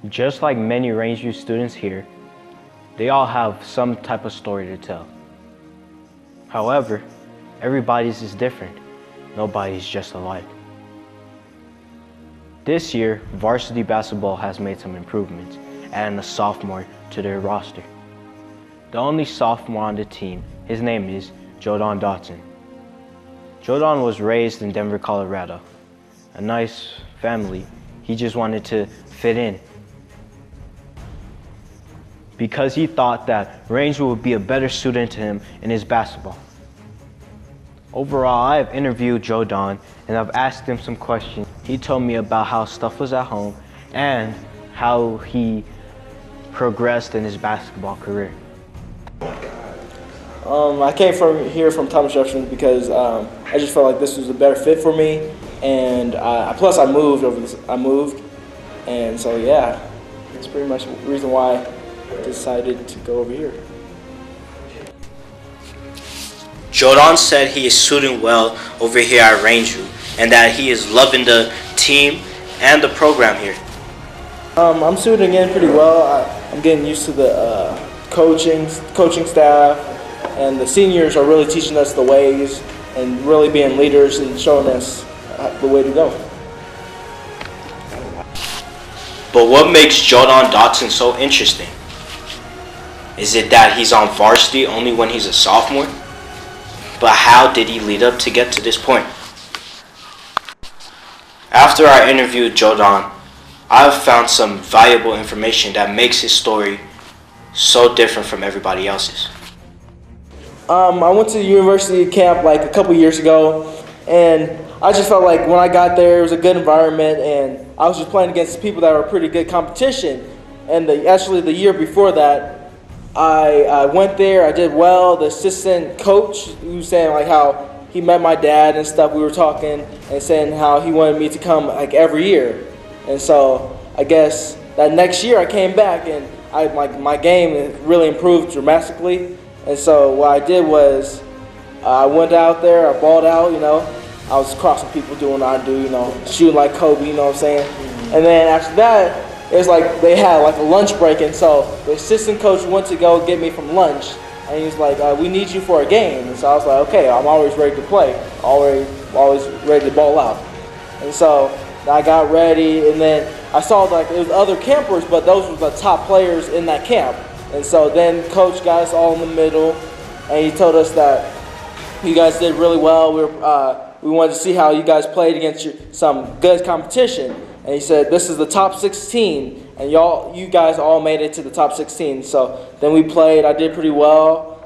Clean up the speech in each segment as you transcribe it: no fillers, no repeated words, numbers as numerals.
Just like many Rangeview students here, they all have some type of story to tell. However, everybody's is different. Nobody's just alike. This year, varsity basketball has made some improvements, adding a sophomore to their roster. The only sophomore on the team, his name is Jodaun. Jodaun was raised in Denver, Colorado. A nice family. He just wanted to fit in, because he thought that Rangeview would be a better student to him in his basketball. Overall, I have interviewed Jodaun and I've asked him some questions. He told me about how stuff was at home and how he progressed in his basketball career. I came here from Thomas Jefferson because I just felt like this was a better fit for me, and plus I moved, and so yeah, that's pretty much the reason why I decided to go over here. Jodaun said he is suiting well over here at Rangeview and that he is loving the team and the program here. I'm suiting in pretty well. I'm getting used to the coaching staff, and the seniors are really teaching us the ways and really being leaders and showing us the way to go. But what makes Jodaun so interesting? Is it that he's on varsity only when he's a sophomore? But how did he lead up to get to this point? After I interviewed Jodaun, I've found some valuable information that makes his story so different from everybody else's. I went to the university camp like a couple years ago, and I just felt like when I got there, it was a good environment, and I was just playing against people that were pretty good competition. And actually the year before that, I went there, I did well. The assistant coach, he was saying like how he met my dad and stuff. We were talking and saying how he wanted me to come like every year. And so I guess that next year I came back and my game really improved dramatically. And so what I did was I went out there, I balled out, I was crossing people doing what I do, shooting like Kobe, you know what I'm saying? And then after that, it was like they had like a lunch break, and so the assistant coach went to go get me from lunch, and he was like, we need you for a game. And so I was like, okay, I'm always ready to play, always ready to ball out. And so I got ready, and then I saw like it was other campers, but those were the top players in that camp. And so then coach got us all in the middle, and he told us that you guys did really well. We wanted to see how you guys played against some good competition. And he said, this is the top 16, and you guys all made it to the top 16. So then we played. I did pretty well.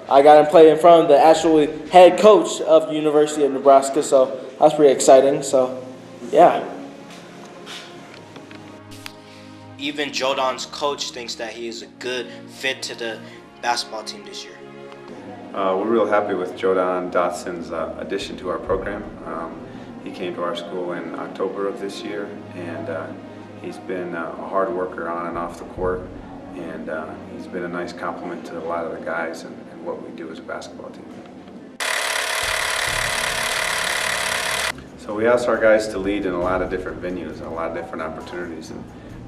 I got to play in front of the actual head coach of the University of Nebraska, so that was pretty exciting. So, yeah. Even Jodaun's coach thinks that he is a good fit to the basketball team this year. We're real happy with Jodaun Dotson's addition to our program. He came to our school in October of this year, and he's been a hard worker on and off the court, and he's been a nice compliment to a lot of the guys and what we do as a basketball team. So we asked our guys to lead in a lot of different venues and a lot of different opportunities, and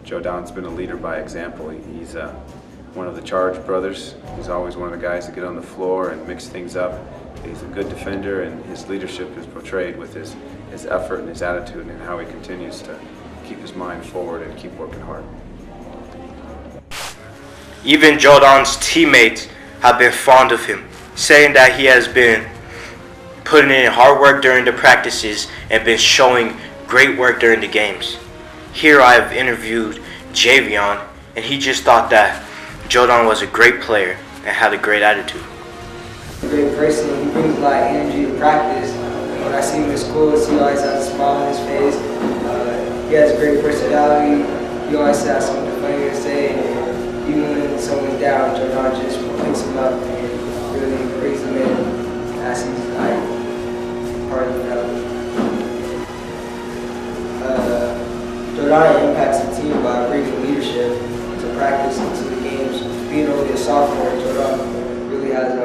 Jodaun's been a leader by example. He's one of the Charge brothers. He's always one of the guys that get on the floor and mix things up. He's a good defender, and his leadership is portrayed with his effort and his attitude and how he continues to keep his mind forward and keep working hard. Even Jodaun's teammates have been fond of him, saying that he has been putting in hard work during the practices and been showing great work during the games. Here I have interviewed Javion, and he just thought that Jodaun was a great player and had a great attitude. Great person, he brings a lot of energy to practice. When I see him in school, he always has a smile on his face. He has a great personality. He always has something funny to say. And even when someone's down, Jodaun just picks him up and really brings him in as he's like part of the Jodaun impacts the team by bringing leadership to practice and to the games. Being only a sophomore, Jodaun really has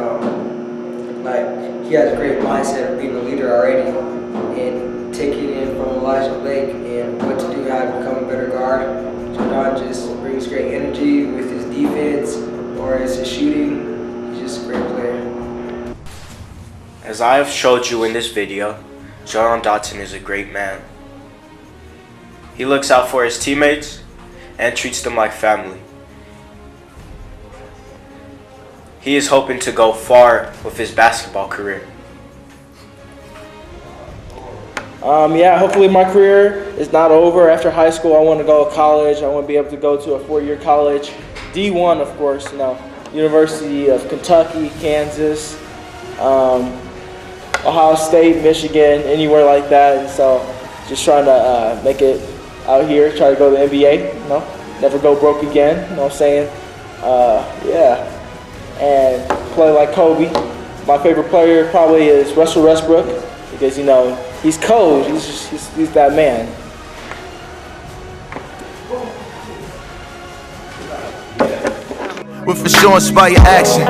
he has a great mindset of being a leader already and taking in from Elijah Lake and what to do, how to become a better guard. Jodaun just brings great energy with his defense or as his shooting. He's just a great player. As I have showed you in this video, Jodaun is a great man. He looks out for his teammates and treats them like family. He is hoping to go far with his basketball career. Yeah, hopefully my career is not over. After high school, I want to go to college. I want to be able to go to a 4-year college. D1, of course, University of Kentucky, Kansas, Ohio State, Michigan, anywhere like that. And so just trying to make it out here, try to go to the NBA, never go broke again, you know what I'm saying? Yeah, and play like Kobe. My favorite player probably is Russell Westbrook because, he's cold, he's that man. With for sure inspire action.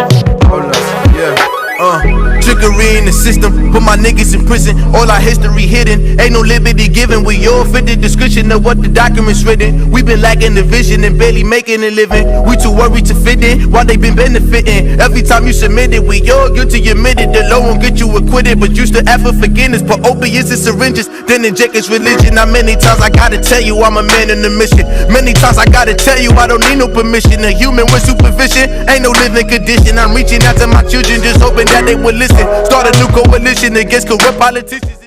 Hold up, yeah. Trickery in the system, put my niggas in prison. All our history hidden, ain't no liberty given. We all fit the description of what the document's written. We been lacking the vision and barely making a living. We too worried to fit in, while they been benefiting. Every time you submit it, we all guilty admitted. The law won't get you acquitted, but you still ask for forgiveness. Put opiates and syringes, then inject his religion. Now many times I gotta tell you I'm a man in the mission. Many times I gotta tell you I don't need no permission. A human with supervision, ain't no living condition. I'm reaching out to my children, just hoping that they will listen. Start a new coalition against corrupt politicians.